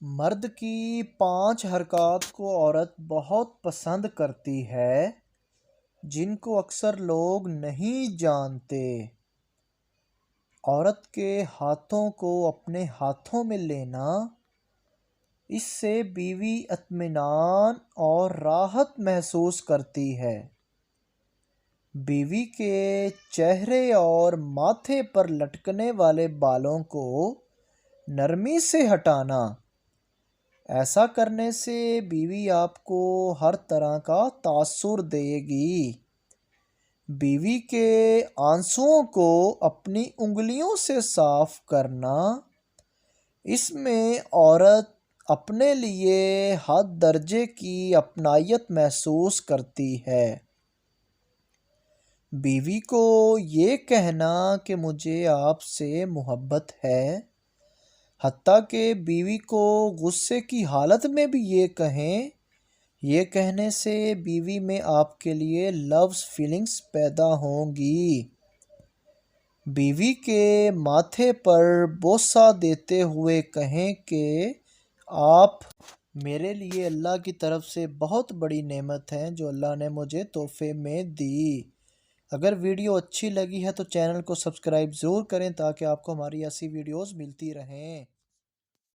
مرد کی 5 حرکات کو عورت بہت پسند کرتی ہے جن کو اکثر لوگ نہیں جانتے۔ عورت کے ہاتھوں کو اپنے ہاتھوں میں لینا، اس سے بیوی اطمینان اور راحت محسوس کرتی ہے۔ بیوی کے چہرے اور ماتھے پر لٹکنے والے بالوں کو نرمی سے ہٹانا، ایسا کرنے سے بیوی آپ کو ہر طرح کا تاثر دے گی۔ بیوی کے آنسوؤں کو اپنی انگلیوں سے صاف کرنا، اس میں عورت اپنے لیے حد درجے کی اپنائیت محسوس کرتی ہے۔ بیوی کو یہ کہنا کہ مجھے آپ سے محبت ہے، حتیٰ کہ بیوی کو غصے کی حالت میں بھی یہ کہیں، یہ کہنے سے بیوی میں آپ کے لیے لوز فیلنگز پیدا ہوں گی۔ بیوی کے ماتھے پر بوسہ دیتے ہوئے کہیں کہ آپ میرے لیے اللہ کی طرف سے بہت بڑی نعمت ہیں جو اللہ نے مجھے تحفے میں دی۔ اگر ویڈیو اچھی لگی ہے تو چینل کو سبسکرائب ضرور کریں تاکہ آپ کو ہماری ایسی ویڈیوز ملتی رہیں۔